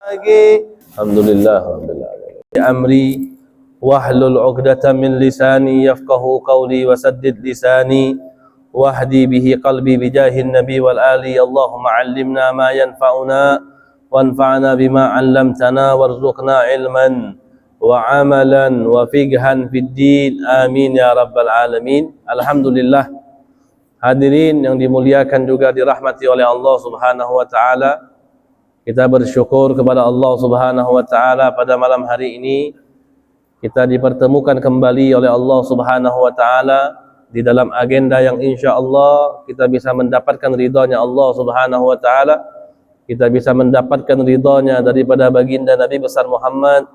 Alhamdulillah rabbil alamin. Amri wahlul 'uqdatam min lisani yafqahu qawli wasaddid lisani wahdi bihi qalbi bijahin nabi wal ali. Allahumma 'allimna ma yanfa'una wanfa'na bima 'allamtana warzuqna ilman wa 'amalan wa fiqhan fid din. Amin ya rabbal alamin. Alhamdulillah. Hadirin yang dimuliakan juga dirahmati oleh Allah Subhanahu wa taala. Kita bersyukur kepada Allah Subhanahu wa taala pada malam hari ini kita dipertemukan kembali oleh Allah Subhanahu wa taala di dalam agenda yang insyaallah kita bisa mendapatkan ridhanya Allah Subhanahu wa taala. Kita bisa mendapatkan ridhanya daripada baginda Nabi besar Muhammad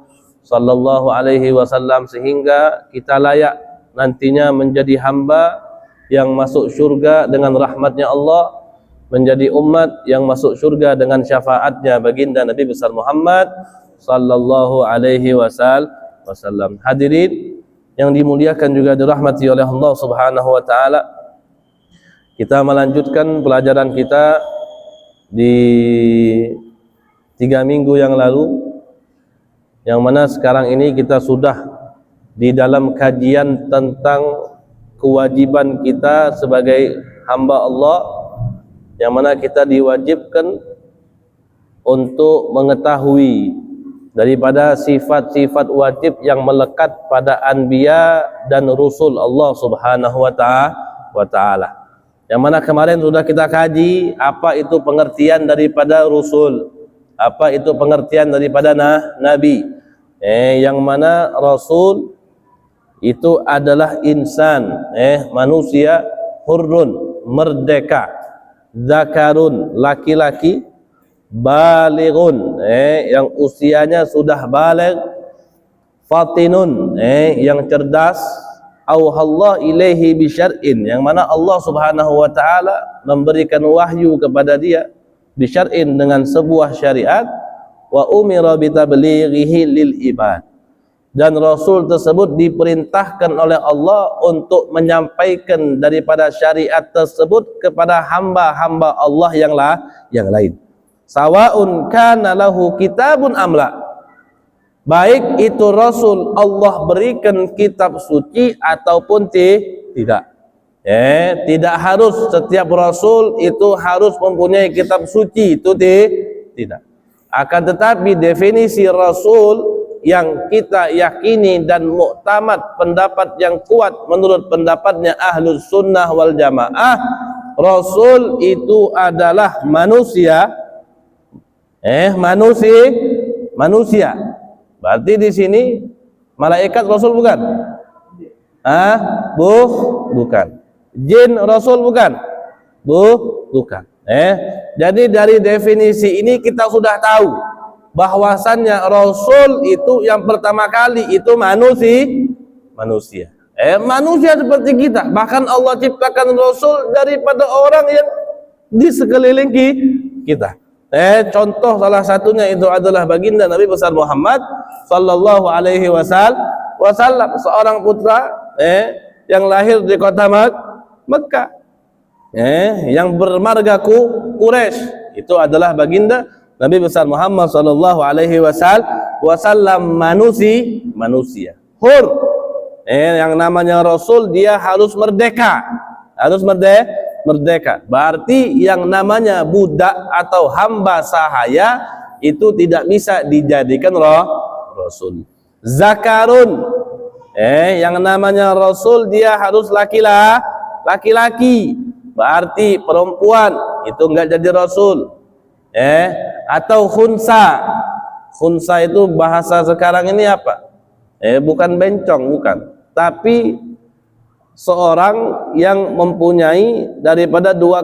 sallallahu alaihi wasallam sehingga kita layak nantinya menjadi hamba yang masuk surga dengan rahmatnya Allah, menjadi umat yang masuk surga dengan syafaatnya baginda Nabi besar Muhammad sallallahu alaihi wasallam. Hadirin yang dimuliakan juga dirahmati oleh Allah Subhanahu wa taala. Kita melanjutkan pelajaran kita di 3 minggu yang lalu, yang mana sekarang ini kita sudah di dalam kajian tentang kewajiban kita sebagai hamba Allah, yang mana kita diwajibkan untuk mengetahui daripada sifat-sifat wajib yang melekat pada anbiya dan rusul Allah Subhanahu wa taala. Yang mana kemarin sudah kita kaji apa itu pengertian daripada rusul, apa itu pengertian daripada nabi. Yang mana rasul itu adalah insan, manusia, hurrun, merdeka, zakarun, laki-laki, balighun, yang usianya sudah baligh, fatinun, yang cerdas, auhallah ilaihi bisyar'in, yang mana Allah Subhanahu wa taala memberikan wahyu kepada dia bisyar'in dengan sebuah syariat, wa umira bitablighihi lil ibad, dan Rasul tersebut diperintahkan oleh Allah untuk menyampaikan daripada syariat tersebut kepada hamba-hamba Allah yang lain. Sawa'un kana lahu kitabun amla, baik itu Rasul Allah berikan kitab suci ataupun tidak. Tidak harus setiap Rasul itu harus mempunyai kitab suci, itu tidak. Akan tetapi definisi Rasul yang kita yakini dan muktamad, pendapat yang kuat menurut pendapatnya Ahlus Sunnah wal Jamaah, Rasul itu adalah manusia, manusia. Berarti di sini malaikat Rasul bukan? Bukan. Jin Rasul bukan? Bukan. Jadi dari definisi ini kita sudah tahu bahwasannya Rasul itu yang pertama kali itu manusia. Manusia seperti kita. Bahkan Allah ciptakan Rasul daripada orang yang di sekeliling kita. Contoh salah satunya itu adalah baginda Nabi besar Muhammad sallallahu alaihi wasallam, seorang putra yang lahir di kota Mekah, yang bermarga Quraisy, itu adalah baginda Nabi besar Muhammad sallallahu alaihi wasallam, manusia. Hur, yang namanya Rasul dia harus merdeka, merdeka. Berarti yang namanya budak atau hamba sahaya itu tidak bisa dijadikan Rasul. Zakarun, yang namanya Rasul dia harus laki-laki. Berarti perempuan itu enggak jadi Rasul. Atau khunsa. Khunsa itu bahasa sekarang ini apa? Bukan bencong, bukan. Tapi seorang yang mempunyai daripada dua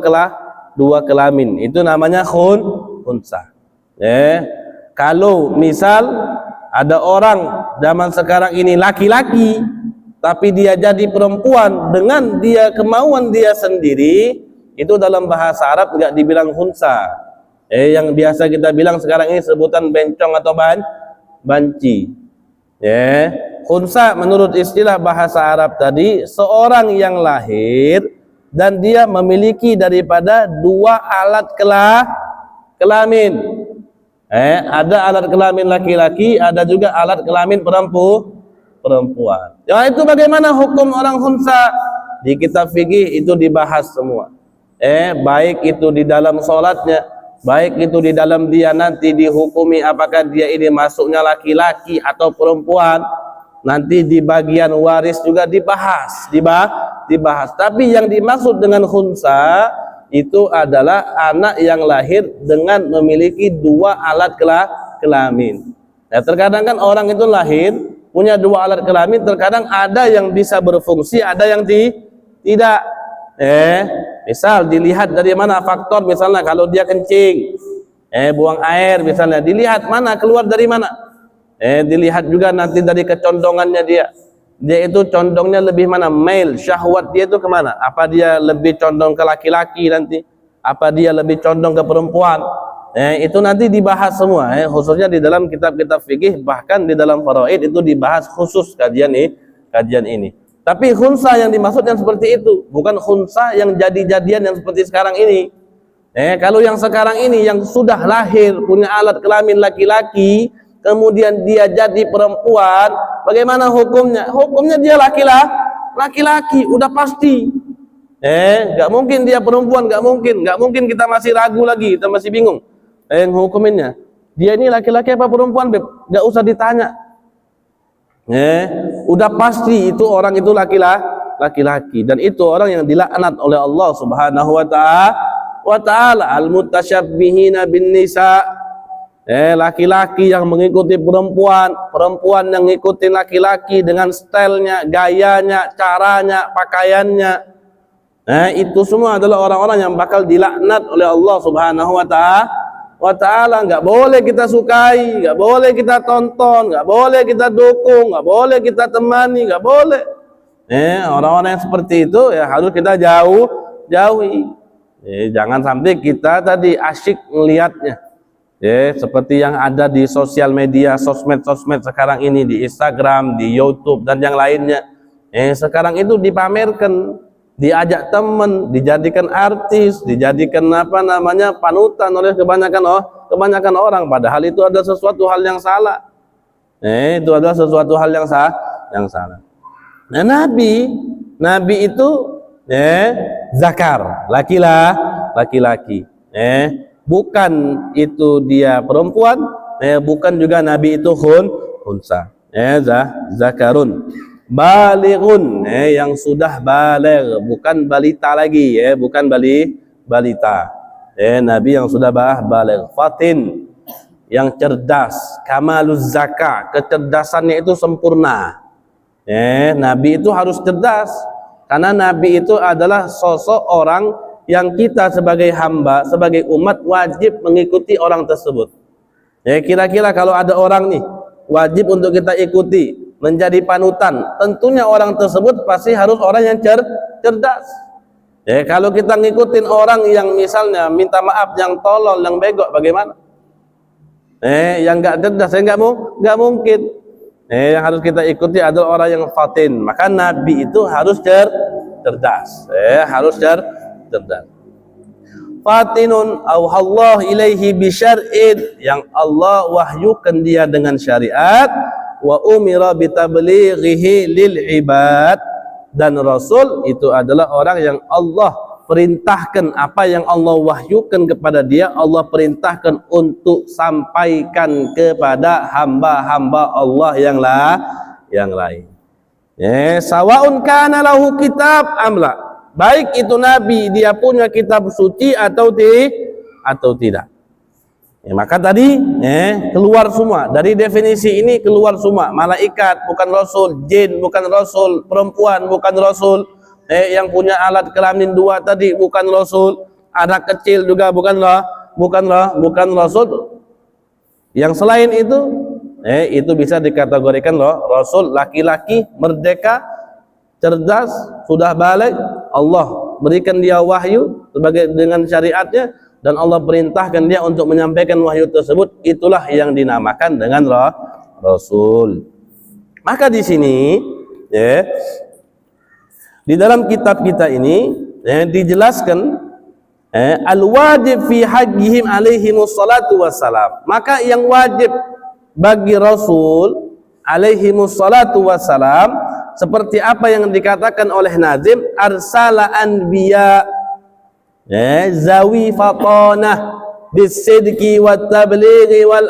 kelamin, itu namanya khunsa. Kalau misal ada orang zaman sekarang ini laki-laki tapi dia jadi perempuan dengan dia kemauan dia sendiri, itu dalam bahasa Arab enggak dibilang khunsa. Yang biasa kita bilang sekarang ini sebutan bencong atau banci. Khunsa menurut istilah bahasa Arab tadi seorang yang lahir dan dia memiliki daripada 2 alat kelamin. Ada alat kelamin laki-laki, ada juga alat kelamin perempuan. Ya, itu bagaimana hukum orang khunsa? Di kitab fikih itu dibahas semua. Baik itu di dalam sholatnya, baik itu di dalam dia nanti dihukumi apakah dia ini masuknya laki-laki atau perempuan. Nanti di bagian waris juga dibahas. Tapi yang dimaksud dengan khunsa itu adalah anak yang lahir dengan memiliki dua alat kelamin. Nah, terkadang kan orang itu lahir punya dua alat kelamin, terkadang ada yang bisa berfungsi, ada yang tidak. Misal dilihat dari mana faktor, misalnya kalau dia kencing, buang air misalnya, dilihat mana keluar dari mana. Dilihat juga nanti dari kecondongannya dia itu condongnya lebih mana, male, syahwat dia itu kemana, apa dia lebih condong ke laki-laki nanti, apa dia lebih condong ke perempuan. Itu nanti dibahas semua, khususnya di dalam kitab-kitab fikih, bahkan di dalam faraid itu dibahas khusus kajian ini. Tapi khunsa yang dimaksud yang seperti itu, bukan khunsa yang jadi-jadian yang seperti sekarang ini. Kalau yang sekarang ini yang sudah lahir punya alat kelamin laki-laki, kemudian dia jadi perempuan, bagaimana hukumnya? Hukumnya dia laki-laki, udah pasti. Nggak mungkin dia perempuan, nggak mungkin kita masih ragu lagi, kita masih bingung. Hukuminnya, dia ini laki-laki apa perempuan, Beb? Nggak usah ditanya. Udah pasti itu orang itu laki-laki, dan itu orang yang dilaknat oleh Allah Subhanahu wa ta'ala, al-mutasyabbihina bin nisa. Laki-laki yang mengikuti perempuan yang mengikuti laki-laki dengan stylenya, gayanya, caranya, pakaiannya. Itu semua adalah orang-orang yang bakal dilaknat oleh Allah Subhanahu wa ta'ala. Nggak boleh kita sukai, nggak boleh kita tonton, nggak boleh kita dukung, nggak boleh kita temani, nggak boleh. Orang-orang yang seperti itu ya harus kita jauhi. Jangan sampai kita tadi asyik melihatnya. Seperti yang ada di sosial media, sosmed sekarang ini, di Instagram, di YouTube dan yang lainnya. Sekarang itu dipamerkan, diajak teman, dijadikan artis, dijadikan panutan oleh kebanyakan orang. Padahal itu ada sesuatu hal yang salah. Itu adalah sesuatu hal yang salah. Nah, Nabi itu zakar, laki-laki. Bukan itu dia perempuan, bukan juga Nabi itu khunsa. Zakarun, balighun, yang sudah baligh, bukan balita lagi, bukan balita. Nabi yang sudah baligh. Fatin, yang cerdas. Kamaluz zakah, kecerdasannya itu sempurna. Nabi itu harus cerdas, karena Nabi itu adalah sosok orang yang kita sebagai hamba, sebagai umat wajib mengikuti orang tersebut. Kira-kira kalau ada orang nih wajib untuk kita ikuti, menjadi panutan, tentunya orang tersebut pasti harus orang yang cerdas. Kalau kita ngikutin orang yang misalnya minta maaf, yang tolol, yang bego, bagaimana? Yang nggak cerdas, nggak mungkin. Yang harus kita ikuti adalah orang yang fatin. Maka Nabi itu harus cerdas. Harus cerdas. Fatinun auhallah ilaihi bisyar'in, yang Allah wahyukan dia dengan syariat. Wa umira bitablighihi lil ibad, dan Rasul itu adalah orang yang Allah perintahkan apa yang Allah wahyukan kepada dia, Allah perintahkan untuk sampaikan kepada hamba-hamba Allah yang lain. Sawaun kana lahu kitab amla, baik itu Nabi dia punya kitab suci atau tidak. Maka tadi keluar semua dari definisi ini, keluar semua. Malaikat bukan rasul, jin bukan rasul, perempuan bukan rasul, yang punya alat kelamin dua tadi bukan rasul, anak kecil juga bukan rasul. Yang selain itu bisa dikategorikan rasul. Laki-laki merdeka, cerdas, sudah balik, Allah berikan dia wahyu sebagai dengan syariatnya, dan Allah perintahkan dia untuk menyampaikan wahyu tersebut. Itulah yang dinamakan dengan rasul. Maka di sini di dalam kitab kita ini dijelaskan Al-wajib fi haqqihim alaihimus salatu wassalam. Maka yang wajib bagi Rasul alaihimus salatu wassalam, seperti apa yang dikatakan oleh Nazim, arsala anbiya zawi fatanah bisidqi wat tablighi wal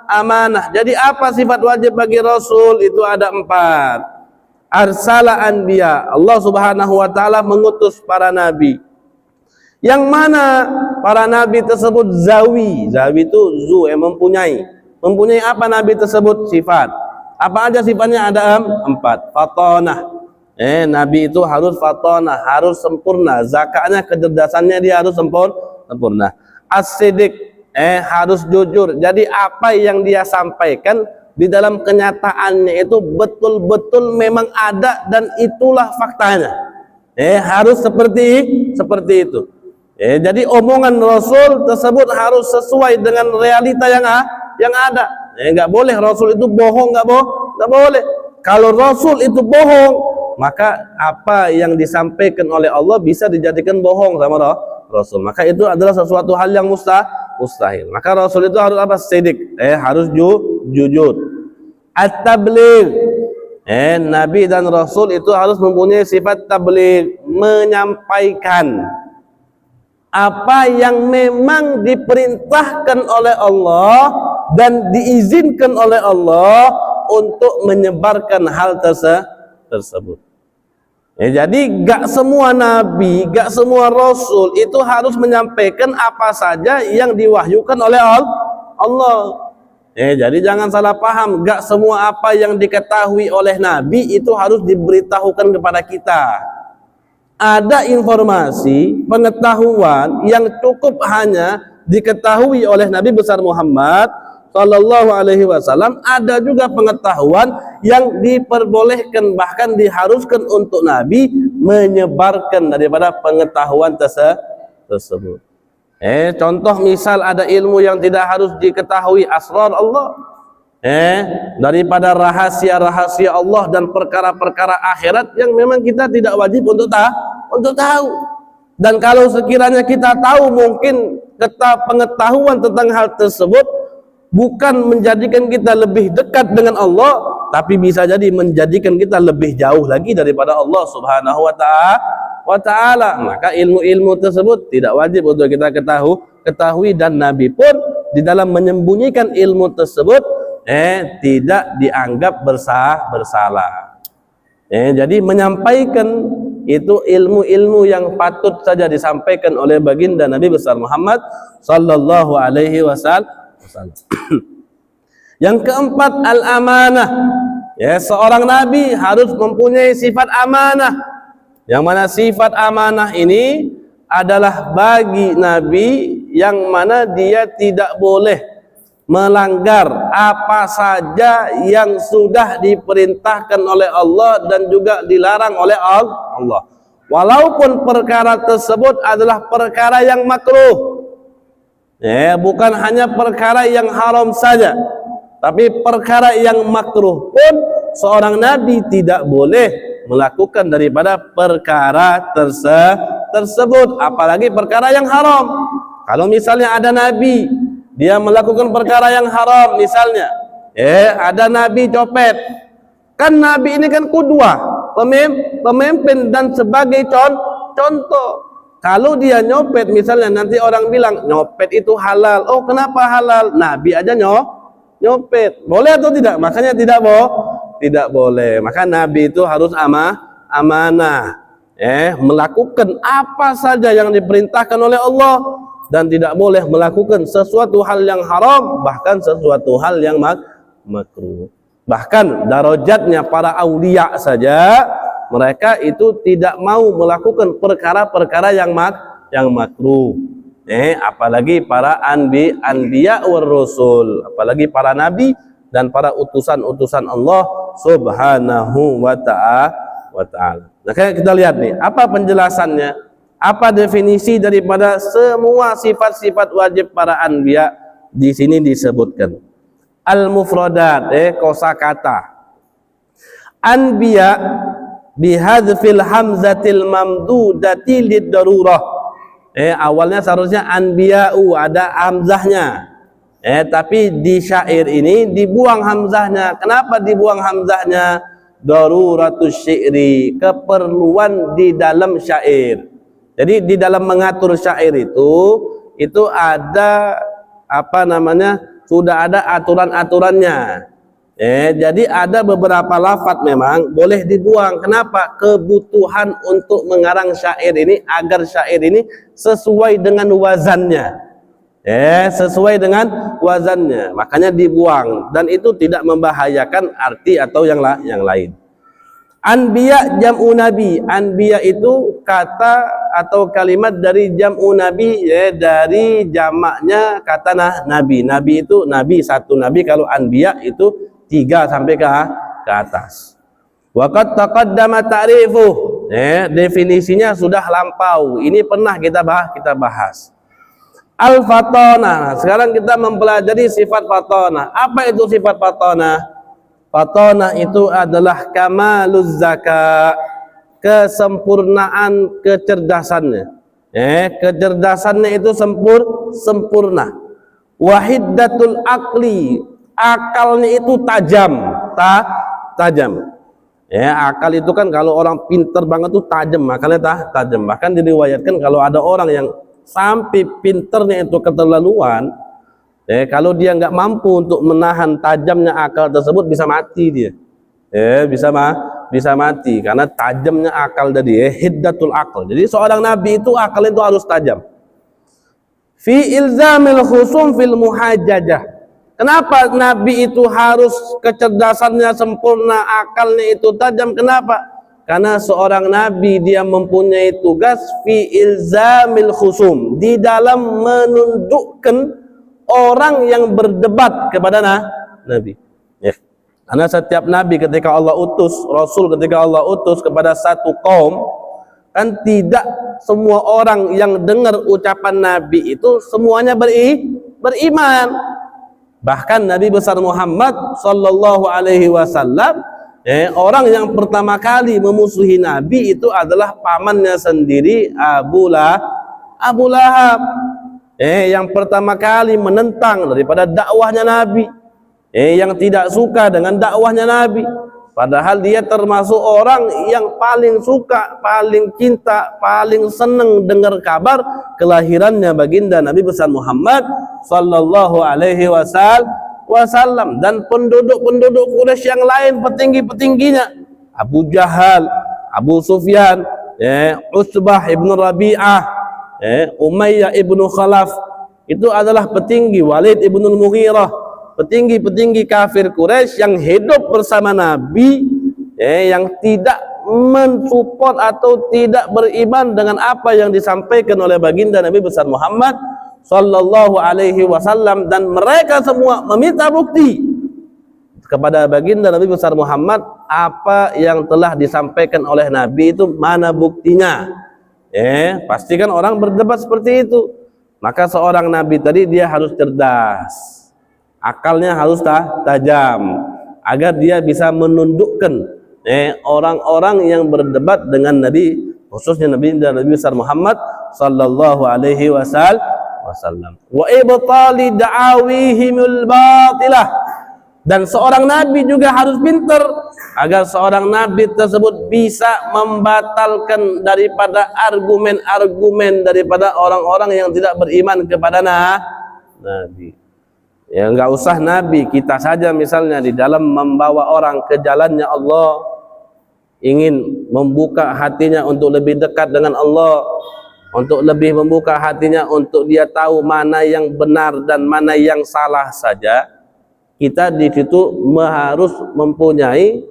amanah. Jadi apa sifat wajib bagi Rasul? Itu ada 4. Arsala anbiya, Allah subhanahu wa ta'ala mengutus para nabi, yang mana para nabi tersebut zawi itu mempunyai apa nabi tersebut? Sifat. Apa aja sifatnya? Ada 4. Fatonah, nabi itu harus fatonah, harus sempurna. Zakatnya, kecerdasannya dia harus sempurna. As-sidik, harus jujur. Jadi apa yang dia sampaikan di dalam kenyataannya itu betul-betul memang ada dan itulah faktanya. Harus seperti itu. Jadi omongan Rasul tersebut harus sesuai dengan realita yang ada. Nggak boleh Rasul itu bohong, nggak boleh. Kalau Rasul itu bohong, maka apa yang disampaikan oleh Allah bisa dijadikan bohong sama Rasul. Maka itu adalah sesuatu hal yang mustahil. Maka Rasul itu harus apa? Sidik, harus jujur. At-tabligh, Nabi dan Rasul itu harus mempunyai sifat tabligh, menyampaikan apa yang memang diperintahkan oleh Allah dan diizinkan oleh Allah untuk menyebarkan hal tersebut. Jadi gak semua nabi, gak semua rasul itu harus menyampaikan apa saja yang diwahyukan oleh Allah. Jadi jangan salah paham, gak semua apa yang diketahui oleh nabi itu harus diberitahukan kepada kita. Ada informasi, pengetahuan yang cukup hanya diketahui oleh Nabi besar Muhammad Sallallahu Alaihi Wasallam. Ada juga pengetahuan yang diperbolehkan, bahkan diharuskan untuk Nabi menyebarkan daripada pengetahuan tersebut. Contoh misal ada ilmu yang tidak harus diketahui, asrar Allah, daripada rahasia-rahasia Allah dan perkara-perkara akhirat yang memang kita tidak wajib untuk tahu. Dan kalau sekiranya kita tahu, mungkin pengetahuan tentang hal tersebut bukan menjadikan kita lebih dekat dengan Allah, tapi bisa jadi menjadikan kita lebih jauh lagi daripada Allah subhanahu wa ta'ala. Maka ilmu-ilmu tersebut tidak wajib untuk kita ketahui, dan Nabi pun di dalam menyembunyikan ilmu tersebut tidak dianggap bersalah. Jadi menyampaikan itu ilmu-ilmu yang patut saja disampaikan oleh baginda Nabi besar Muhammad Sallallahu Alaihi Wasallam. Yang keempat, al-amanah. Seorang nabi harus mempunyai sifat amanah. Yang mana sifat amanah ini adalah bagi nabi yang mana dia tidak boleh melanggar apa saja yang sudah diperintahkan oleh Allah dan juga dilarang oleh Allah. Walaupun perkara tersebut adalah perkara yang makruh. Bukan hanya perkara yang haram saja, tapi perkara yang makruh pun seorang nabi tidak boleh melakukan daripada perkara tersebut, apalagi perkara yang haram. Kalau misalnya ada nabi dia melakukan perkara yang haram, misalnya ada nabi copet, kan nabi ini kan qudwah, pemimpin dan sebagai contoh. Kalau dia nyopet misalnya, nanti orang bilang nyopet itu halal. Oh, kenapa halal? Nabi aja nyopet, boleh atau tidak? Makanya tidak boleh. Maka nabi itu harus amanah, melakukan apa saja yang diperintahkan oleh Allah, dan tidak boleh melakukan sesuatu hal yang haram, bahkan sesuatu hal yang makruh. Bahkan darajatnya para aulia saja, mereka itu tidak mau melakukan perkara-perkara yang makruh. Apalagi para anbiya war rasul, apalagi para nabi dan para utusan-utusan Allah Subhanahu wa ta'ala. Nah, kita lihat nih, apa penjelasannya? Apa definisi daripada semua sifat-sifat wajib para anbiya di sini disebutkan? Al-mufradat, kosakata. Anbiya bihadzfil hamzatil mamdudati lid-darurah. Awalnya seharusnya anbiya'u, ada hamzahnya. Tapi di syair ini dibuang hamzahnya. Kenapa dibuang hamzahnya? Daruratus syi'ri, keperluan di dalam syair. Jadi di dalam mengatur syair itu ada sudah ada aturan-aturannya. Jadi ada beberapa lafadz memang boleh dibuang. Kenapa? Kebutuhan untuk mengarang syair ini agar syair ini sesuai dengan wazannya. Sesuai dengan wazannya, makanya dibuang, dan itu tidak membahayakan arti atau yang lain. Anbiya jam'u nabi. Anbiya itu kata atau kalimat dari jam'u nabi, dari jamaknya kata nabi. Nabi itu nabi, satu nabi. Kalau anbiya itu 3 sampai ke atas. Waqad taqaddama ta'rifuh. Definisinya sudah lampau. Ini pernah kita bahas. Al-fatana. Sekarang kita mempelajari sifat fatana. Apa itu sifat fatana? Fatana itu adalah kamaluz zaka, kesempurnaan kecerdasannya. Kecerdasannya itu sempurna. Wahiddatul akli, akalnya itu tajam. Akal itu kan kalau orang pinter banget tuh tajam, akalnya tajam. Bahkan diriwayatkan kalau ada orang yang sampai pinternya itu keterlaluan, kalau dia nggak mampu untuk menahan tajamnya akal tersebut, bisa mati dia. Bisa mati karena tajamnya akal tadi. Hiddatul akal. Jadi seorang nabi itu akal itu harus tajam. Fi ilzamil khusum fil muhajjajah. Kenapa nabi itu harus kecerdasannya sempurna, akalnya itu tajam? Kenapa? Karena seorang nabi dia mempunyai tugas fi ilzamil khusum, di dalam menundukkan orang yang berdebat kepada nabi. Karena setiap nabi ketika Allah utus, rasul ketika Allah utus kepada satu kaum, kan tidak semua orang yang dengar ucapan nabi itu semuanya beriman. Bahkan Nabi besar Muhammad sallallahu alaihi wasallam, orang yang pertama kali memusuhi nabi itu adalah pamannya sendiri, Abu Lahab. Yang pertama kali menentang daripada dakwahnya nabi, yang tidak suka dengan dakwahnya nabi, padahal dia termasuk orang yang paling suka, paling cinta, paling senang dengar kabar kelahirannya baginda Nabi besar Muhammad sallallahu alaihi wasallam. Dan penduduk Quraisy yang lain, petingginya Abu Jahal, Abu Sufyan, Utsbah ibnu Rabi'ah, Umayyah ibnu Khalaf, itu adalah petinggi, Walid ibnu Mughirah, petinggi kafir Quraisy yang hidup bersama Nabi, yang tidak mensupport atau tidak beriman dengan apa yang disampaikan oleh baginda Nabi besar Muhammad sallallahu alaihi wasallam, dan mereka semua meminta bukti kepada baginda Nabi besar Muhammad apa yang telah disampaikan oleh Nabi itu mana buktinya. Pastikan orang berdebat seperti itu. Maka seorang nabi tadi dia harus cerdas, akalnya harus tajam, agar dia bisa menundukkan orang-orang yang berdebat dengan Nabi, khususnya Nabi dan Nabi besar Muhammad sallallahu alaihi wasallam. Wa ibtali da'awihimul batilah. Dan seorang nabi juga harus pintar agar seorang nabi tersebut bisa membatalkan daripada argumen-argumen daripada orang-orang yang tidak beriman kepada nabi. Ya, enggak usah nabi, kita saja misalnya di dalam membawa orang ke jalannya Allah, ingin membuka hatinya untuk lebih dekat dengan Allah, untuk lebih membuka hatinya untuk dia tahu mana yang benar dan mana yang salah saja, kita di situ harus mempunyai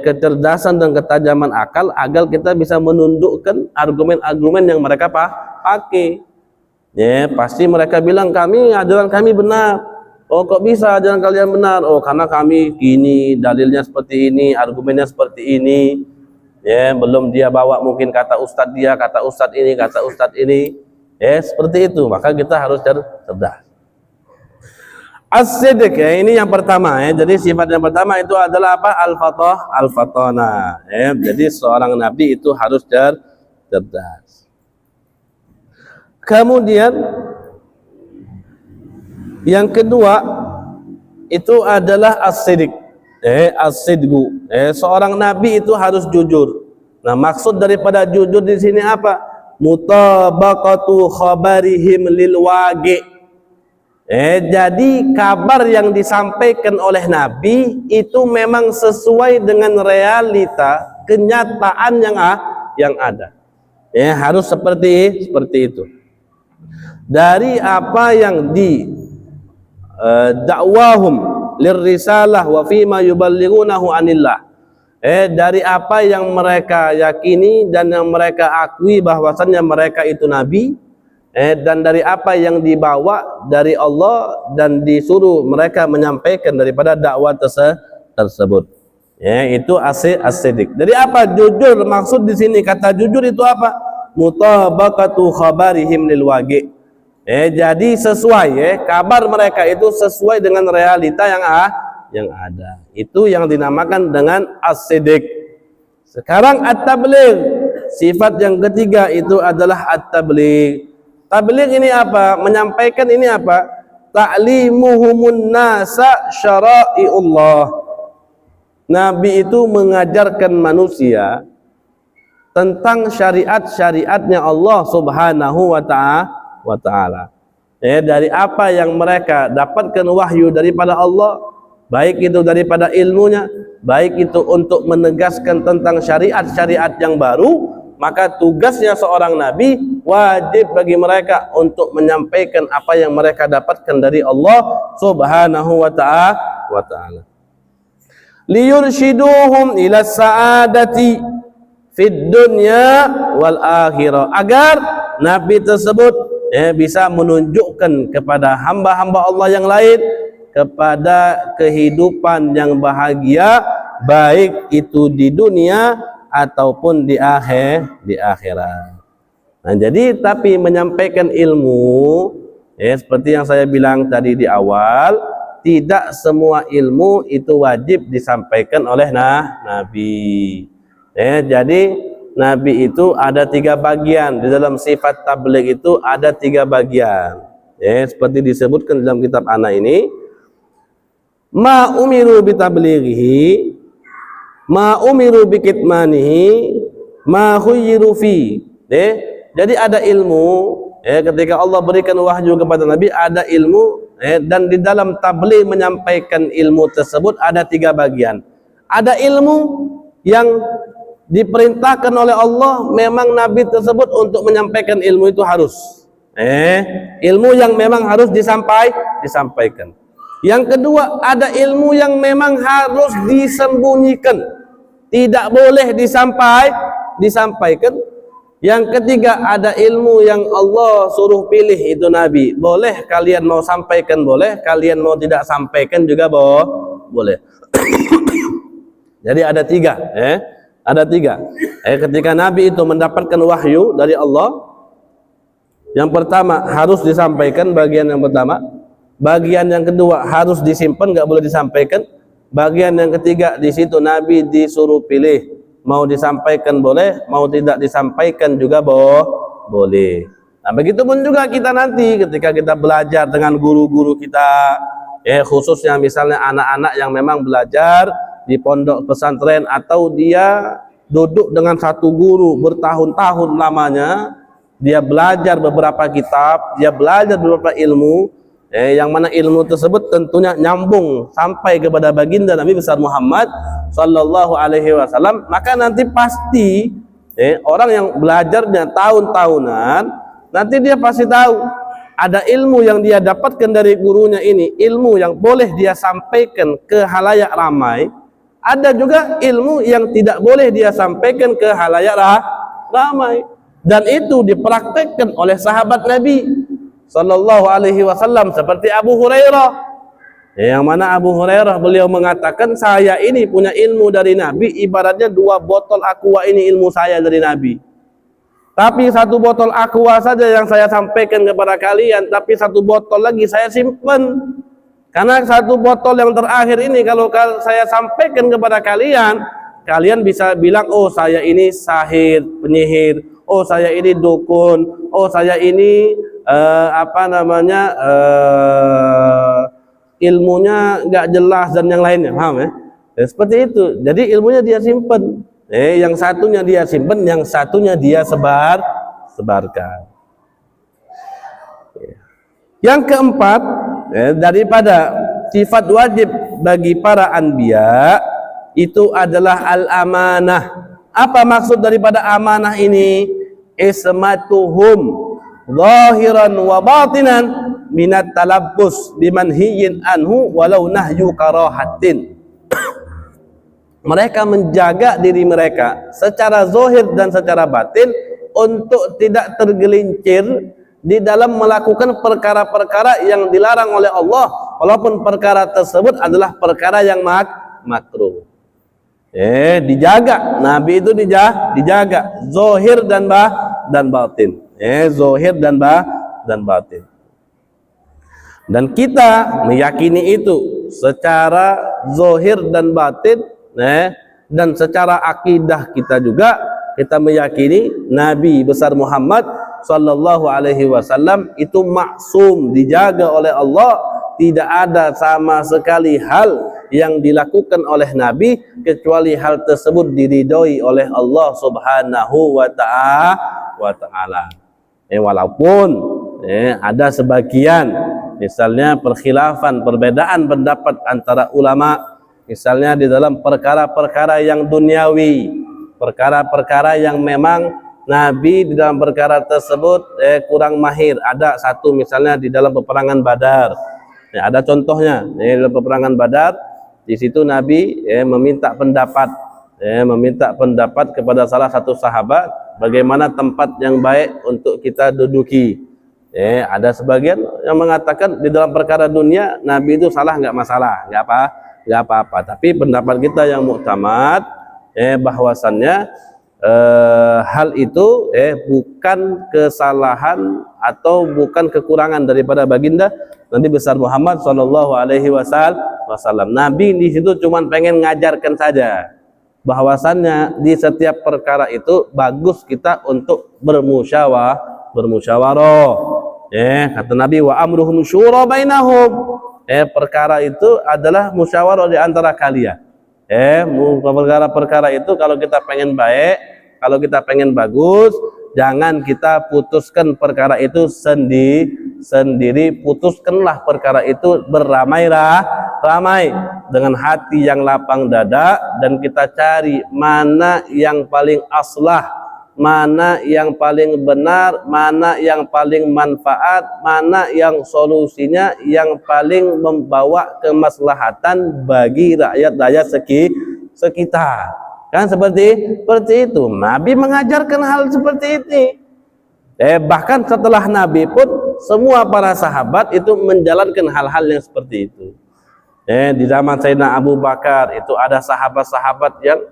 kecerdasan dan ketajaman akal agar kita bisa menundukkan argumen-argumen yang mereka pakai. Pasti mereka bilang ajaran kami benar. Oh, kok bisa ajaran kalian benar? Oh, karena kami gini, dalilnya seperti ini, argumennya seperti ini. Belum dia bawa mungkin kata ustadz dia, kata ustadz ini, kata ustadz ini. Seperti itu. Maka kita harus cerdas. As-sidq, ini yang pertama. Jadi sifat yang pertama itu adalah apa? Al-fatana. Jadi seorang nabi itu harus cerdas. Kemudian yang kedua itu adalah as-sidq. As-sidqu. Seorang nabi itu harus jujur. Nah, maksud daripada jujur di sini apa? Mutabaqatu khabarihim lil waqi'. Jadi kabar yang disampaikan oleh nabi itu memang sesuai dengan realita kenyataan yang ada. Harus seperti itu. Dari apa yang di dakwahum lirrisalah wa fima yuballighunahu anillah. Dari apa yang mereka yakini dan yang mereka akui bahwasannya mereka itu nabi, dan dari apa yang dibawa dari Allah dan disuruh mereka menyampaikan daripada dakwah tersebut. Itu as-sidq. Jadi apa jujur? Maksud di sini kata jujur itu apa? Mutabaqatu khabarihim lil waqi'. Jadi sesuai, kabar mereka itu sesuai dengan realita yang ada. Itu yang dinamakan dengan as-sidq. Sekarang at-tabligh. Sifat yang ketiga itu adalah at-tabligh. Tabligh ini apa? Menyampaikan ini apa? Ta'limuhumun nasa syara'iullah. Nabi itu mengajarkan manusia tentang syariat-syariatnya Allah Subhanahu wa ta'ala. Dari apa yang mereka dapatkan wahyu daripada Allah, baik itu daripada ilmunya, baik itu untuk menegaskan tentang syariat-syariat yang baru, maka tugasnya seorang nabi wajib bagi mereka untuk menyampaikan apa yang mereka dapatkan dari Allah Subhanahu wa ta'ala. Liyurshiduhum ila sa'adati fid dunya wal akhirah, agar nabi tersebut bisa menunjukkan kepada hamba-hamba Allah yang lain kepada kehidupan yang bahagia, baik itu di dunia ataupun di akhirat. Nah, jadi tapi menyampaikan ilmu, seperti yang saya bilang tadi di awal, tidak semua ilmu itu wajib disampaikan oleh nabi. Jadi nabi itu ada 3 bagian. Di dalam sifat tabligh itu ada 3 bagian. Seperti disebutkan dalam kitab ana ini, ma umiru bitablighihi, ma umiru bikitmanihi, ma khuyyiru fi. Jadi ada ilmu, ketika Allah berikan wahyu kepada nabi ada ilmu, dan di dalam tabligh menyampaikan ilmu tersebut ada 3 bagian. Ada ilmu yang diperintahkan oleh Allah, memang nabi tersebut untuk menyampaikan ilmu itu harus. Ilmu yang memang harus disampaikan. Yang kedua, ada ilmu yang memang harus disembunyikan, tidak boleh disampaikan. Yang ketiga, ada ilmu yang Allah suruh pilih, itu nabi. Boleh kalian mau sampaikan, boleh. Kalian mau tidak sampaikan juga boleh. Jadi ada 3. Ada 3. Ketika nabi itu mendapatkan wahyu dari Allah, yang pertama harus disampaikan, bagian yang pertama. Bagian yang kedua harus disimpan, nggak boleh disampaikan. Bagian yang ketiga, di situ nabi disuruh pilih, mau disampaikan boleh, mau tidak disampaikan juga boleh. Nah, begitupun juga kita nanti ketika kita belajar dengan guru-guru kita, khususnya misalnya anak-anak yang memang belajar di pondok pesantren, atau dia duduk dengan satu guru bertahun-tahun lamanya, dia belajar beberapa kitab, dia belajar beberapa ilmu, yang mana ilmu tersebut tentunya nyambung sampai kepada baginda Nabi besar Muhammad sallallahu alaihi wasallam, maka nanti pasti orang yang belajarnya tahun-tahunan, nanti dia pasti tahu ada ilmu yang dia dapatkan dari gurunya ini, ilmu yang boleh dia sampaikan ke halayak ramai, ada juga ilmu yang tidak boleh dia sampaikan ke halayak ramai, dan itu dipraktekkan oleh sahabat Nabi sallallahu alaihi wasallam, seperti Abu Hurairah, yang mana Abu Hurairah beliau mengatakan, saya ini punya ilmu dari Nabi ibaratnya 2 botol aqua, ini ilmu saya dari Nabi, tapi 1 botol aqua saja yang saya sampaikan kepada kalian, tapi 1 botol lagi saya simpan, karena 1 botol yang terakhir ini kalau saya sampaikan kepada kalian, kalian bisa bilang, oh saya ini sahir, penyihir, oh saya ini dukun, oh saya ini ilmunya nggak jelas dan yang lainnya, paham ya? Ya, seperti itu. Jadi ilmunya dia simpen, yang satunya dia simpen, yang satunya dia sebarkan. Yang keempat, daripada sifat wajib bagi para anbiya itu adalah al-amanah. Apa maksud daripada amanah ini? Ismatuhum zahiran wa batinan minat talabbus bimanhiyin anhu walau nahyu karahatin. Mereka menjaga diri mereka secara zahir dan secara batin untuk tidak tergelincir di dalam melakukan perkara-perkara yang dilarang oleh Allah, walaupun perkara tersebut adalah perkara yang makruh. Dijaga, Nabi itu dijaga zahir dan batin. Zahir dan batin. Dan kita meyakini itu secara zahir dan batin, dan secara akidah kita juga kita meyakini Nabi besar Muhammad sallallahu alaihi wasallam itu maksum, dijaga oleh Allah. Tidak ada sama sekali hal yang dilakukan oleh Nabi kecuali hal tersebut diridhoi oleh Allah Subhanahu wa ta'ala. Walaupun ada sebagian, misalnya perkhilafan, perbedaan pendapat antara ulama, misalnya di dalam perkara-perkara yang duniawi, perkara-perkara yang memang Nabi di dalam perkara tersebut kurang mahir. Ada satu misalnya di dalam peperangan Badar. Ada contohnya dalam peperangan Badar, di situ Nabi meminta pendapat kepada salah satu sahabat bagaimana tempat yang baik untuk kita duduki. Ada sebagian yang mengatakan di dalam perkara dunia Nabi itu salah, nggak masalah, nggak apa-apa. Tapi pendapat kita yang muktamad bahwasannya hal itu bukan kesalahan atau bukan kekurangan daripada baginda Nabi besar Muhammad sallallahu alaihi wasallam. Nabi di situ cuma pengen ngajarkan saja bahwasannya di setiap perkara itu bagus kita untuk bermusyawarah. Kata Nabi, wa amruhum syura bainahum. Perkara itu adalah musyawarah di antara kalian. Perkara-perkara itu kalau kita pengen baik, kalau kita pengen bagus, jangan kita putuskan perkara itu sendiri, putuskanlah perkara itu beramai-ramai dengan hati yang lapang dada, dan kita cari mana yang paling aslah, mana yang paling benar, mana yang paling manfaat, mana yang solusinya yang paling membawa kemaslahatan bagi rakyat sekitar. Kan seperti itu. Nabi mengajarkan hal seperti ini. Bahkan setelah Nabi pun semua para sahabat itu menjalankan hal-hal yang seperti itu. Di zaman Sayyidina Abu Bakar itu ada sahabat-sahabat yang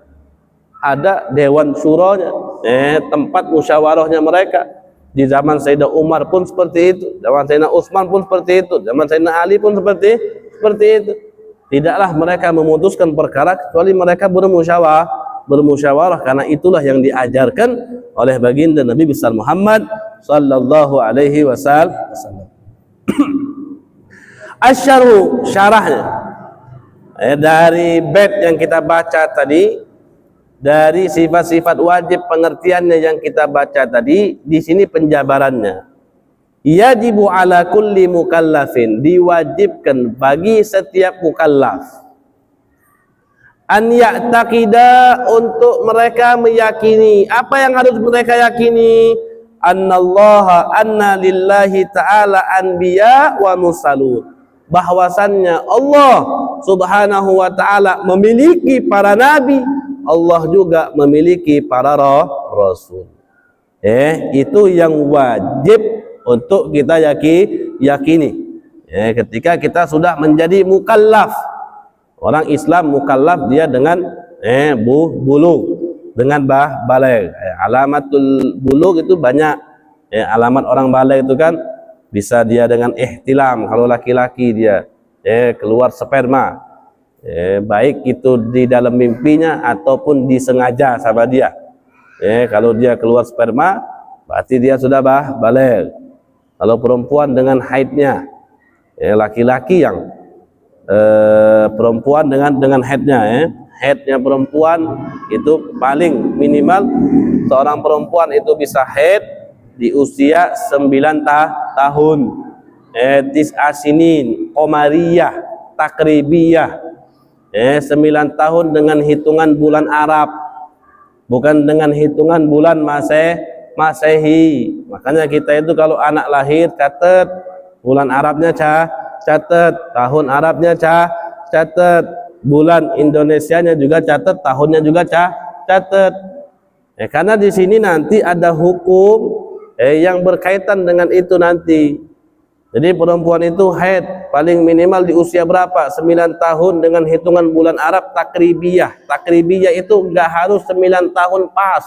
ada dewan syuranya, tempat musyawarahnya mereka. Di zaman Sayyidina Umar pun seperti itu, zaman Sayyidina Utsman pun seperti itu, zaman Sayyidina Ali pun seperti itu. Tidaklah mereka memutuskan perkara kecuali mereka bermusyawarah, karena itulah yang diajarkan oleh baginda Nabi besar Muhammad sallallahu alaihi wasallam. Asy-syarhu, syarahnya dari bait yang kita baca tadi, dari sifat-sifat wajib pengertiannya yang kita baca tadi, di sini penjabarannya. Yajibu ala kulli mukallafin, diwajibkan bagi setiap mukallaf, an ya'taqida, untuk mereka meyakini. Apa yang harus mereka yakini? Anna lillahi ta'ala anbiya wa mursalun, bahwasannya Allah subhanahu wa ta'ala memiliki para nabi, Allah juga memiliki para rasul. Itu yang wajib untuk kita yakini. Ketika kita sudah menjadi mukallaf. Orang Islam mukallaf dia dengan bulugh, dengan baligh. Alamatul bulugh itu banyak. Alamat orang baligh itu kan bisa dia dengan ihtilam, kalau laki-laki dia keluar sperma, baik itu di dalam mimpinya ataupun disengaja sama dia. Kalau dia keluar sperma, berarti dia sudah baligh. Kalau perempuan dengan haidnya, laki-laki yang perempuan dengan haidnya, haidnya perempuan itu paling minimal seorang perempuan itu bisa haid di usia 9 tahun. Tis'a sinin, qamariyah, takribiyah. 9 tahun dengan hitungan bulan Arab, bukan dengan hitungan bulan Masehi. Makanya kita itu kalau anak lahir catat bulan Arabnya catat, tahun Arabnya catat, bulan Indonesianya juga catat, tahunnya juga catat. Karena di sini nanti ada hukum yang berkaitan dengan itu nanti. Jadi perempuan itu haid paling minimal di usia berapa? 9 tahun dengan hitungan bulan Arab takribiyah. Takribiyah itu enggak harus 9 tahun pas.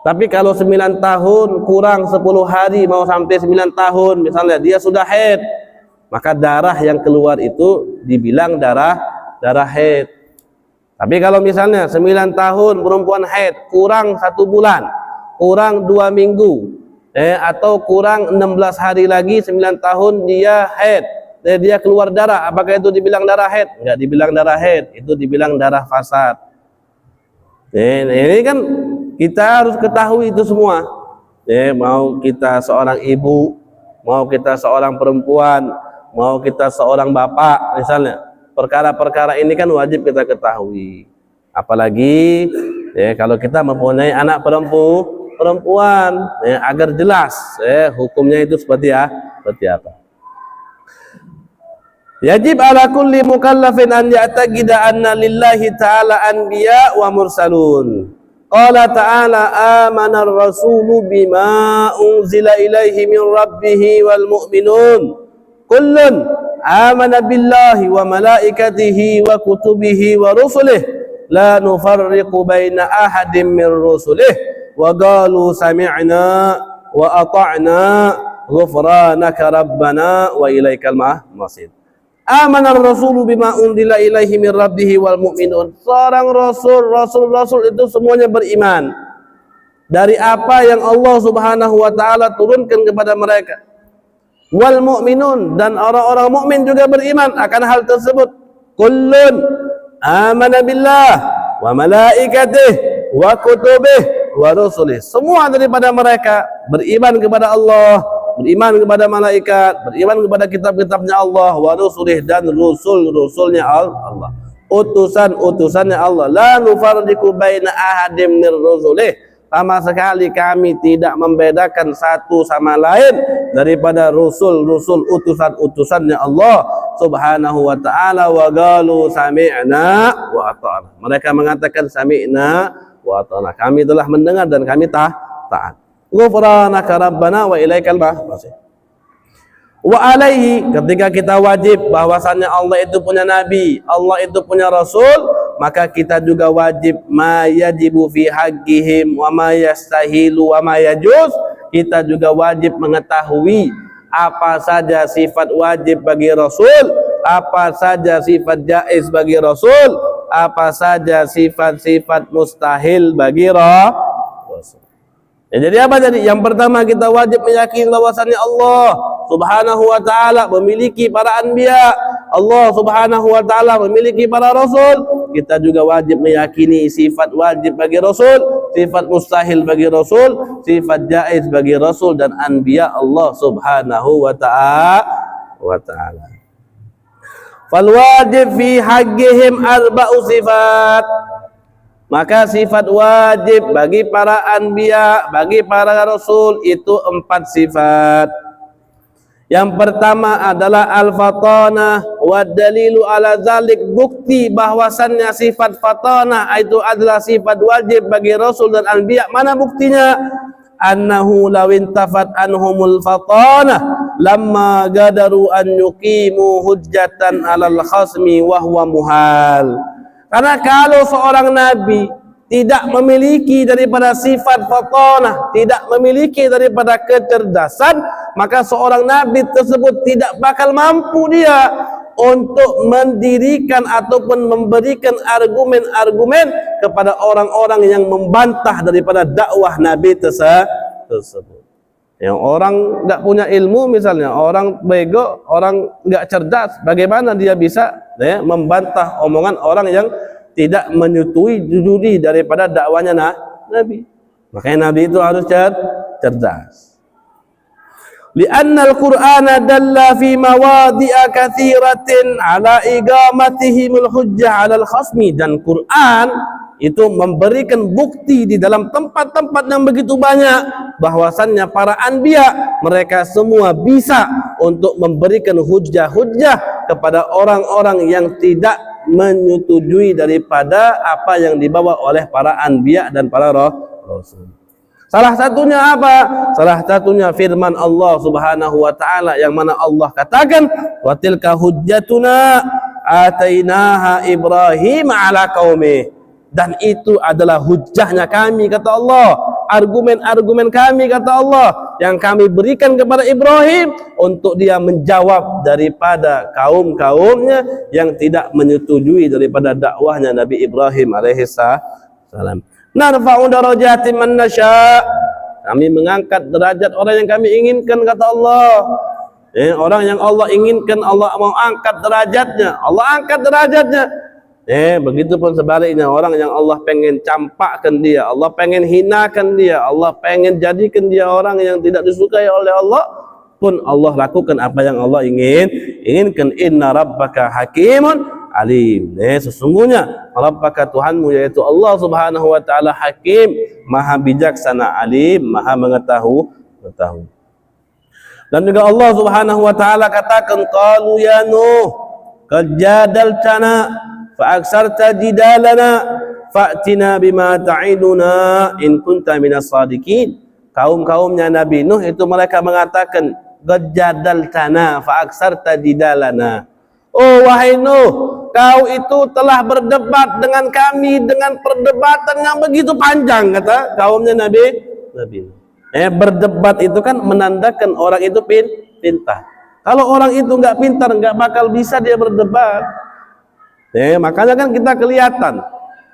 Tapi kalau 9 tahun kurang 10 hari mau sampai 9 tahun misalnya dia sudah haid, maka darah yang keluar itu dibilang darah haid. Tapi kalau misalnya 9 tahun perempuan haid kurang 1 bulan, kurang 2 minggu, atau kurang 16 hari lagi 9 tahun dia haid, dia keluar darah, apakah itu dibilang darah haid? Enggak dibilang darah haid, itu dibilang darah fasad. Ini kan kita harus ketahui itu semua. Mau kita seorang ibu, mau kita seorang perempuan, mau kita seorang bapak misalnya, perkara-perkara ini kan wajib kita ketahui. Apalagi kalau kita mempunyai anak perempuan, agar jelas hukumnya itu seperti apa. Yajib ala kulli mukallafin an ya'taqida anna lillahi ta'ala anbiya wa mursalun. Qala ta'ala amana ar-rasulu bima unzila ilaihi min rabbih wal mu'minun kullun amana billahi wa malaikatihi wa kutubihi wa rusulihi la nufarriqu baina ahadin min rusulihi wa qalu sami'na wa ata'na ghufranaka rabbana wa ilaikal masir. Amana ar-rasulu bima unzila ilaihi min rabbih wal mu'minun. Seorang rasul itu semuanya beriman dari apa yang Allah Subhanahu wa taala turunkan kepada mereka. Wal mu'minun, dan orang-orang mukmin juga beriman akan hal tersebut. Kullun amana billah wa malaikatihi wa kutubihi wa rusulih. Semua daripada mereka beriman kepada Allah, beriman kepada malaikat, beriman kepada kitab-kitabnya Allah, wa rusulih, dan rusul-rusulnya Allah, utusan-utusannya Allah. La nufarriqu baina ahadim min rusulih. Sama sekali kami tidak membedakan satu sama lain daripada rusul-rusul utusan-utusannya Allah Subhanahu wa ta'ala. Wa qalu sami'na wa ata'na. Mereka mengatakan sami'na wa ata'na, kami telah mendengar dan kami taat. Ghufranaka rabbana wa ilaikal masir. Wa alaihi, ketika kita wajib bahwasannya Allah itu punya nabi, Allah itu punya rasul, maka kita juga wajib ma yajibu fi haqqihim wa ma yastahilu wa ma yajuz. Kita juga wajib mengetahui apa saja sifat wajib bagi rasul, apa saja sifat jaiz bagi rasul, apa saja sifat-sifat mustahil bagi rasul. Jadi apa tadi? Yang pertama kita wajib meyakini bahwasannya Allah Subhanahu wa ta'ala memiliki para anbiya, Allah Subhanahu wa ta'ala memiliki para rasul. Kita juga wajib meyakini sifat wajib bagi rasul, sifat mustahil bagi rasul, sifat jaiz bagi rasul dan anbiya Allah Subhanahu wa ta'ala. Fal wajib fi haqqihim arba'u sifat. Maka sifat wajib bagi para anbiya, bagi para rasul itu 4 sifat. Yang pertama adalah al-fatanah, wa dalilu ala zalik, bukti bahwasannya sifat fatanah itu adalah sifat wajib bagi rasul dan anbiya. Mana buktinya? Annahu law intafat anhumul fatanah lamma gadaru an yuqimu hujjatan alal khasmi wa huwa muhal. Karena kalau seorang nabi tidak memiliki daripada sifat fatanah, tidak memiliki daripada kecerdasan, maka seorang nabi tersebut tidak bakal mampu dia untuk mendirikan ataupun memberikan argumen-argumen kepada orang-orang yang membantah daripada dakwah Nabi tersebut. Yang orang enggak punya ilmu misalnya, orang bego, orang enggak cerdas, bagaimana dia bisa membantah omongan orang yang tidak menyetujui daripada dakwanya Nabi. Makanya Nabi itu harus cerdas. Lianna al-Qur'ana dalla fi mawadi'a katsiratin ala iqamatihimul hujjah 'alal khasmi, dan Quran itu memberikan bukti di dalam tempat-tempat yang begitu banyak bahwasannya para anbiya mereka semua bisa untuk memberikan hujjah-hujjah kepada orang-orang yang tidak menyetujui daripada apa yang dibawa oleh para anbiya dan para rasul. Salah satunya apa? Salah satunya firman Allah Subhanahu wa taala yang mana Allah katakan, "Wa tilka hujjatuna atainaha Ibrahim ala qaumi." Dan itu adalah hujjahnya kami, kata Allah, argumen-argumen kami, kata Allah, yang kami berikan kepada Ibrahim untuk dia menjawab daripada kaum-kaumnya yang tidak menyetujui daripada dakwahnya Nabi Ibrahim alaihi salam. Narfa'u darajatin man nasya', kami mengangkat derajat orang yang kami inginkan, kata Allah. Orang yang Allah inginkan, Allah mau angkat derajatnya, Allah angkat derajatnya. Begitupun sebaliknya, orang yang Allah pengen campakkan dia, Allah pengen hinakan dia, Allah pengen jadikan dia orang yang tidak disukai oleh Allah, pun Allah lakukan apa yang Allah inginkan. Inna rabbaka hakimun alim. Sesungguhnya Rabbaka Tuhanmu yaitu Allah Subhanahu wa taala hakim, maha bijaksana, alim, maha mengetahui. Dan juga Allah Subhanahu wa taala katakan, qalu ya Nuh qad jadaltana fa aksarta jidalana fa'tina bima ta'iduna in kunta minas sadiqin. Kaum-kaumnya Nabi Nuh itu mereka mengatakan, qad jadaltana fa aksarta jidalana. Oh wahai Nuh, kau itu telah berdebat dengan kami dengan perdebatan yang begitu panjang, kata kaumnya Nabi Nuh. Berdebat itu kan menandakan orang itu pintar. Kalau orang itu enggak pintar, enggak bakal bisa dia berdebat. Makanya kan kita kelihatan,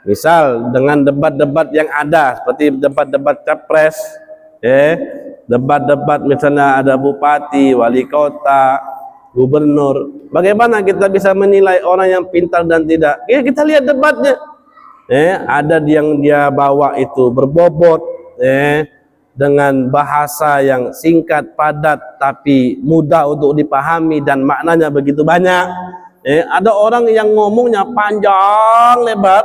misal dengan debat-debat yang ada seperti debat-debat capres, debat-debat misalnya ada bupati, wali kota, gubernur. Bagaimana kita bisa menilai orang yang pintar dan tidak? Kita lihat debatnya. Ada yang dia bawa itu berbobot, dengan bahasa yang singkat, padat, tapi mudah untuk dipahami dan maknanya begitu banyak. Ada orang yang ngomongnya panjang lebar,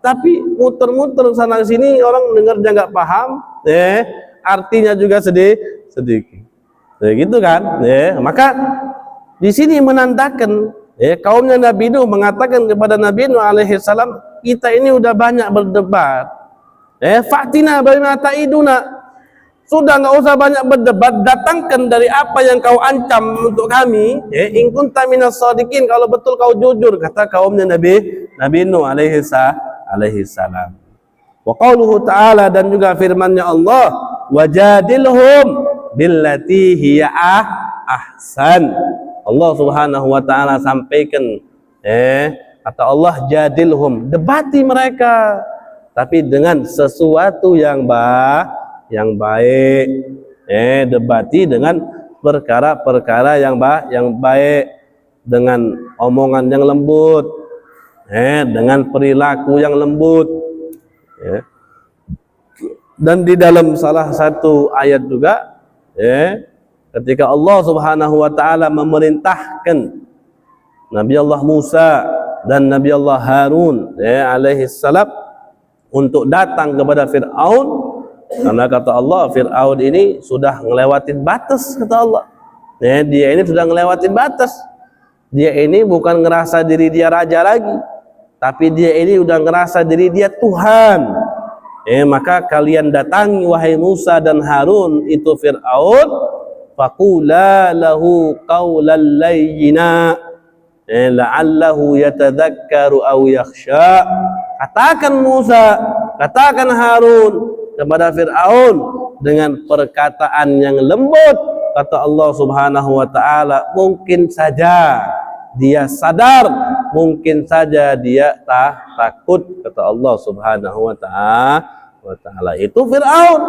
tapi muter-muter sana sini, orang dengarnya nggak paham. Artinya juga sedikit. Gitu kan? Maka di sini menandakan kaumnya Nabi Nuh mengatakan kepada Nabi Nuh alaihi salam, kita ini udah banyak berdebat. Fa'tina bima ta'iduna. Sudah enggak usah banyak berdebat, datangkan dari apa yang kau ancam untuk kami. In kunta minas shadiqin, kalau betul kau jujur, kata kaumnya Nabi Nuh alaihi salam. Wa qauluhu ta'ala, dan juga firman-Nya Allah, wajadilhum billati hiya ahsan. Allah Subhanahu wa taala sampaikan, kata Allah, jadilhum, debati mereka, tapi dengan sesuatu yang baik. Debati dengan perkara-perkara yang baik, dengan omongan yang lembut, dengan perilaku yang lembut. Dan di dalam salah satu ayat juga, ketika Allah Subhanahu wa taala memerintahkan Nabi Allah Musa dan Nabi Allah Harun alaihi salam untuk datang kepada Fir'aun, karena kata Allah, Fir'aun ini sudah ngelewatin batas, kata Allah. Dia ini sudah ngelewatin batas. Dia ini bukan ngerasa diri dia raja lagi, tapi dia ini udah ngerasa diri dia Tuhan. Maka kalian datangi wahai Musa dan Harun itu Fir'aun, faqula lahu qawlan layyina la'allahu yatadhakkaru aw yakhsha. Katakan Musa, katakan Harun kepada Fir'aun dengan perkataan yang lembut, kata Allah Subhanahu wa taala, mungkin saja dia sadar, mungkin saja dia takut, kata Allah Subhanahu wa taala. Itu Firaun.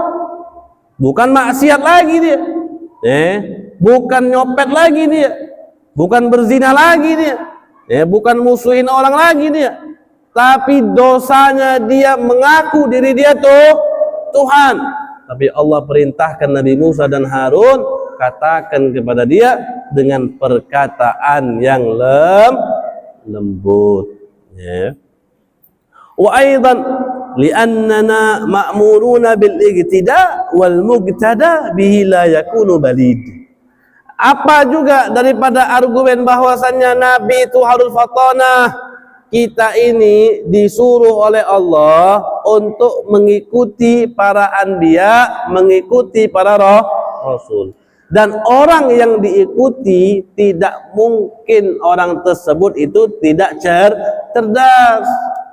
Bukan maksiat lagi dia. Bukan nyopet lagi dia. Bukan berzina lagi dia. Bukan musuhin orang lagi dia. Tapi dosanya dia mengaku diri dia tuh Tuhan. Tapi Allah perintahkan Nabi Musa dan Harun, katakan kepada dia dengan perkataan yang lembut. Wa aidan li'annana ma'muruna bil iqtida wal muqtada bihi la yakunu balid. Apa juga daripada argumen bahwasannya Nabi itu harus fatanah. Kita ini disuruh oleh Allah untuk mengikuti para anbiya, mengikuti para rasul. Dan orang yang diikuti tidak mungkin orang tersebut itu tidak cerdas.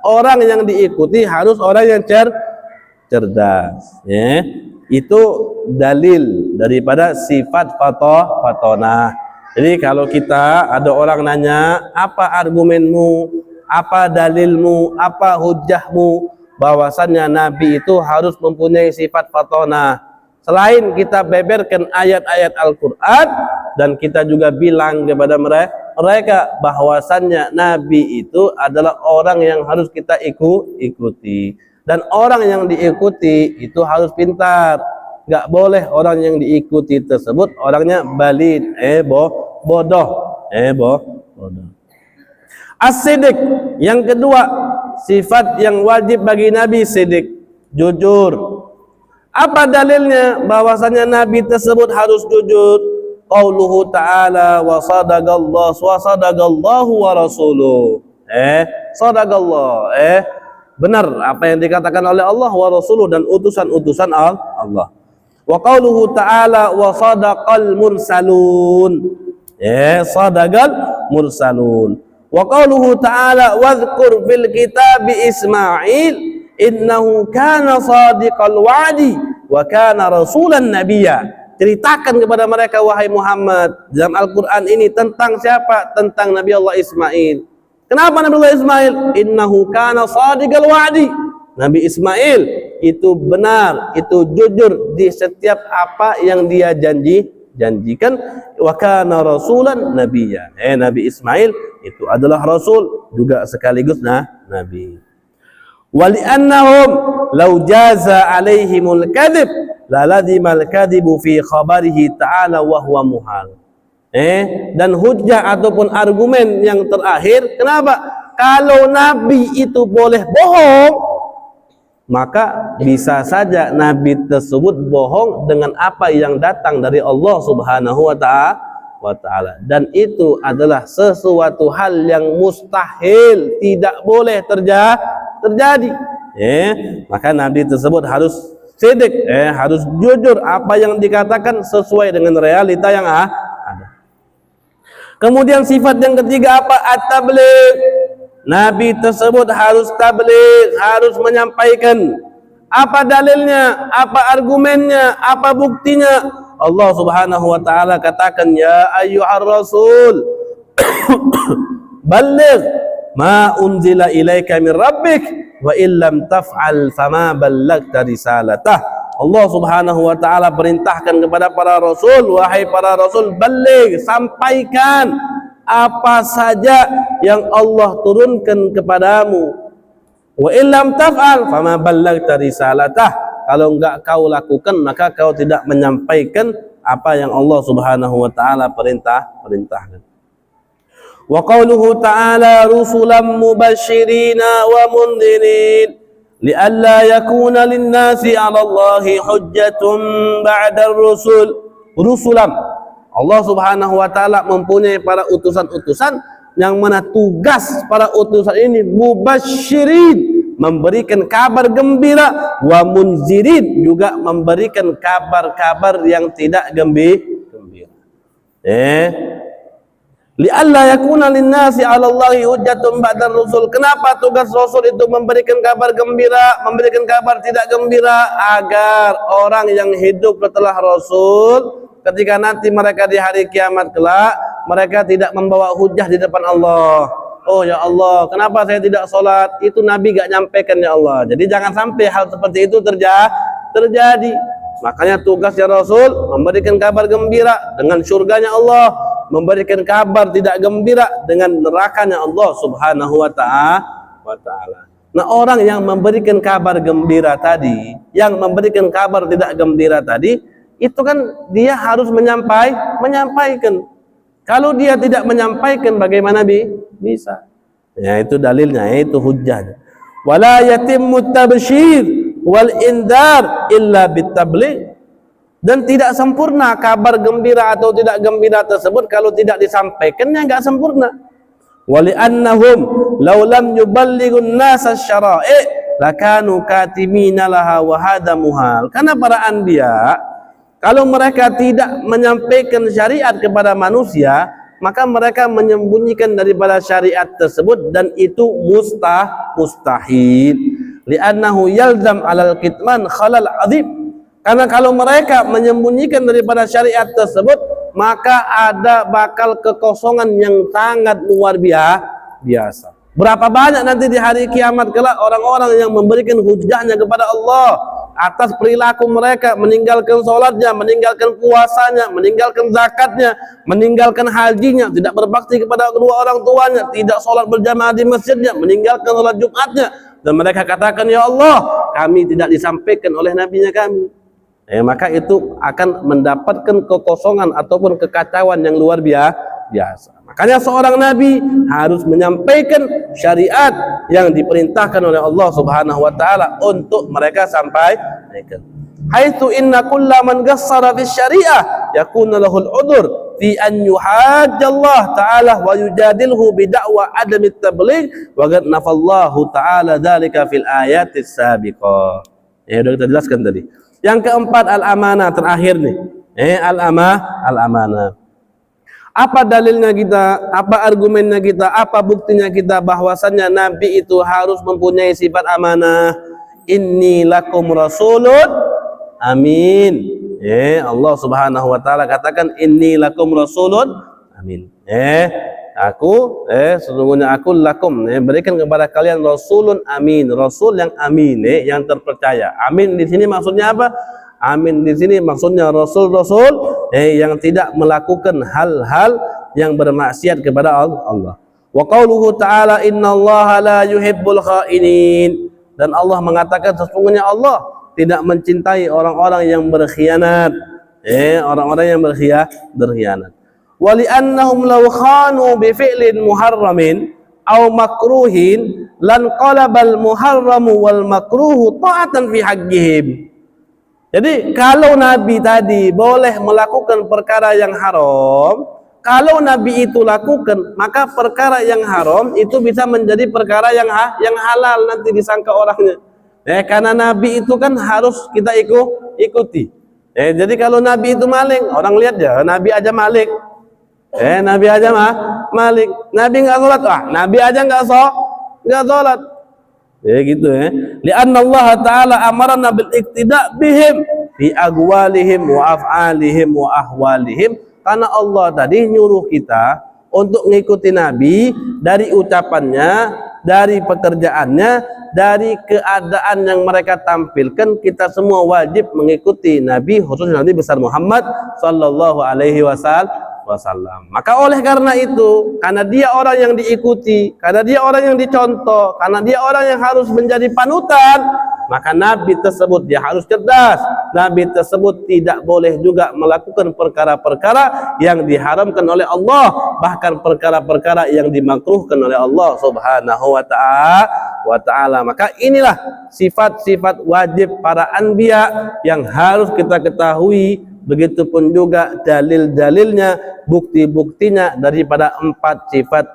Orang yang diikuti harus orang yang cerdas. Itu dalil daripada sifat fatonah. Jadi kalau kita ada orang nanya, apa argumenmu, apa dalilmu, apa hujjahmu bahwasannya Nabi itu harus mempunyai sifat fatonah. Selain kita beberkan ayat-ayat Al-Quran, dan kita juga bilang kepada mereka bahwasannya Nabi itu adalah orang yang harus kita ikuti. Dan orang yang diikuti itu harus pintar. Gak boleh orang yang diikuti tersebut orangnya balid, bodoh. As-siddiq, yang kedua, sifat yang wajib bagi Nabi siddiq, jujur. Apa dalilnya bahwasanya Nabi tersebut harus jujur? Qauluhu ta'ala wa sadaqallahu wa rasuluh. Sadaqallah, benar apa yang dikatakan oleh Allah wa rasuluh dan utusan-utusan Allah. Wa qauluhu ta'ala wa sadaqal mursalun. Sadaqal mursalun. Wa qauluhu ta'ala wadhkur fil kitabi Ismail innahu kana sadiqal wa'di wa kana rasulan nabiyya. Ceritakan kepada mereka wahai Muhammad dalam Al-Qur'an ini tentang siapa? Tentang Nabi Allah Ismail. Kenapa Nabi Allah Ismail? Innahu kana sadiqal wa'di. Nabi Ismail itu benar, itu jujur di setiap apa yang dia janjikan. Wa kana rasulan nabiyya. Nabi Ismail itu adalah rasul juga sekaligus nabi. Wali'annahum law jaza alaihimul kadhib laladimal kadhibu fi khabarihi ta'ala wa huwa muhal. Dan hujjah ataupun argumen yang terakhir, kenapa? Kalau Nabi itu boleh bohong, maka bisa saja Nabi tersebut bohong dengan apa yang datang dari Allah Subhanahu wa ta'ala. Dan itu adalah sesuatu hal yang mustahil, tidak boleh terjadi. Maka Nabi tersebut harus siddiq, harus jujur, apa yang dikatakan sesuai dengan realita yang ada. Kemudian sifat yang ketiga apa? At-tabligh. Nabi tersebut harus tabligh, harus menyampaikan. Apa dalilnya? Apa argumennya? Apa buktinya? Allah Subhanahu wa taala katakan, ya ayyuhar rasul balligh ma unzila ilaika min rabbik wa illam taf'al fama ballaghta risalatah. Allah Subhanahu wa taala perintahkan kepada para rasul, wahai para rasul, balligh, sampaikan apa saja yang Allah turunkan kepadamu. Wa illam taf'al fama ballaghta risalatah. Kalau enggak kau lakukan maka kau tidak menyampaikan apa yang Allah Subhanahu wa taala perintahkan. Wa qauluhu ta'ala rusulan mubashshirina wa mundhirin li'alla yakuna lin-nasi 'ala Allahi hujjatun ba'da ar-rusul. Rusulan, Allah Subhanahu wa taala mempunyai para utusan-utusan yang mana tugas para utusan ini mubashsyirin, memberikan kabar gembira, wa munzirin, juga memberikan kabar-kabar yang tidak gembira. Li'alla yakuna linnasi 'ala Allahi hujjatun ba'da ar-rusul. Kenapa tugas Rasul itu memberikan kabar gembira, memberikan kabar tidak gembira? Agar orang yang hidup setelah Rasul ketika nanti mereka di hari kiamat kelak mereka tidak membawa hujah di depan Allah. Oh ya Allah, kenapa saya tidak sholat? Itu Nabi gak nyampaikan ya Allah. Jadi jangan sampai hal seperti itu terjadi. Makanya tugasnya Rasul memberikan kabar gembira dengan surganya Allah, memberikan kabar tidak gembira dengan nerakanya Allah Subhanahu wa ta'ala. Nah, orang yang memberikan kabar gembira tadi, yang memberikan kabar tidak gembira tadi, itu kan dia harus menyampaikan. Kalau dia tidak menyampaikan, bagaimana bisa? Ya, itu dalilnya, itu hujjahnya. Wala yatimmu tabsyir wal indar illa bitabligh. Dan tidak sempurna kabar gembira atau tidak gembira tersebut kalau tidak disampaikannya, enggak sempurna. Wali annahum law lam yuballighun nas asy-syara'i lakanu katimina laha wa hadha muhal. Karena para anbiya, kalau mereka tidak menyampaikan syariat kepada manusia, maka mereka menyembunyikan daripada syariat tersebut, dan itu mustahil. Li'annahu yalzam 'alal kitman khalal 'adzim. Karena kalau mereka menyembunyikan daripada syariat tersebut, maka ada bakal kekosongan yang sangat luar biasa. Berapa banyak nanti di hari kiamat kelak orang-orang yang memberikan hujahnya kepada Allah atas perilaku mereka, meninggalkan sholatnya, meninggalkan puasanya, meninggalkan zakatnya, meninggalkan hajinya, tidak berbakti kepada kedua orang tuanya, tidak sholat berjamaah di masjidnya, meninggalkan sholat Jumatnya, dan mereka katakan, ya Allah, kami tidak disampaikan oleh nabinya kami. Maka itu akan mendapatkan kekosongan ataupun kekacauan yang luar biasa. Makanya seorang nabi harus menyampaikan syariat yang diperintahkan oleh Allah Subhanahu wa taala untuk mereka sampaikan. Haitsu inna kullaman gassara fi syariah yakunu lahul udhr fi an yuhajja Allah taala wa yujadilhu bi da'wa adami tabligh wa qad nafallahu taala dzalika fil ayatis sabiqah. Sudah kita jelaskan tadi. Yang keempat, al-amanah, terakhir nih. Al-amanah. Apa dalilnya kita? Apa argumennya kita? Apa buktinya kita bahwasannya Nabi itu harus mempunyai sifat amanah? Inni lakum rasulun amin. Allah Subhanahu wa taala katakan inni lakum rasulun amin. Sesungguhnya aku lakum, berikan kepada kalian rasulun amin, rasul yang amin, yang terpercaya. Amin di sini maksudnya apa? Amin di sini maksudnya rasul-rasul yang tidak melakukan hal-hal yang bermaksiat kepada Allah. Wa qauluhu ta'ala innallaha la yuhibbul khainin. Dan Allah mengatakan sesungguhnya Allah tidak mencintai orang-orang yang berkhianat. Orang-orang yang berkhianat. Wali'annahum law khanu bi fi'lin muharramin aw makruhin lan qalabal muharramu wal makruhu ta'atan fi haqqihim. Jadi kalau Nabi tadi boleh melakukan perkara yang haram, kalau Nabi itu lakukan, maka perkara yang haram itu bisa menjadi perkara yang halal nanti disangka orangnya. Karena Nabi itu kan harus kita ikuti. Jadi kalau Nabi itu maling, orang lihat ya, Nabi aja maling. Nabi aja malik. Nabi enggak sholat, Nabi aja enggak sholat. Gitu Lianna Allah Ta'ala amarna bil iqtida' bihim fi aqwalihim wa af'alihim wa ahwalihim. Karena Allah tadi nyuruh kita untuk mengikuti Nabi dari ucapannya, dari pekerjaannya, dari keadaan yang mereka tampilkan. Kita semua wajib mengikuti Nabi, khususnya Nabi besar Muhammad sallallahu alaihi wasallam. Maka oleh karena itu, karena dia orang yang diikuti, karena dia orang yang dicontoh, karena dia orang yang harus menjadi panutan, maka Nabi tersebut dia harus cerdas. Nabi tersebut tidak boleh juga melakukan perkara-perkara yang diharamkan oleh Allah, bahkan perkara-perkara yang dimakruhkan oleh Allah Subhanahu wa ta'ala. Maka inilah sifat-sifat wajib para anbiya yang harus kita ketahui. Begitupun juga dalil-dalilnya, bukti-buktinya daripada 4 sifat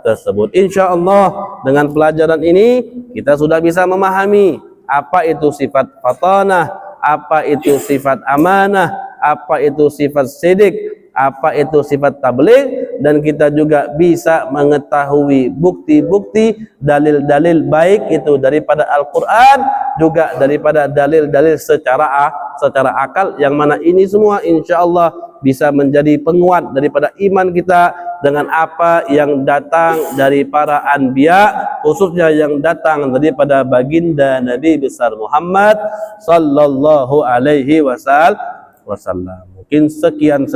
tersebut. Insya Allah dengan pelajaran ini kita sudah bisa memahami apa itu sifat fatanah, apa itu sifat amanah, apa itu sifat sidik, apa itu sifat tabligh, dan kita juga bisa mengetahui bukti-bukti, dalil-dalil baik itu daripada Al-Quran, juga daripada dalil-dalil secara akal, yang mana ini semua insya Allah bisa menjadi penguat daripada iman kita dengan apa yang datang dari para anbiya, khususnya yang datang daripada baginda Nabi besar Muhammad sallallahu alaihi wasallam. Mungkin sekian saja.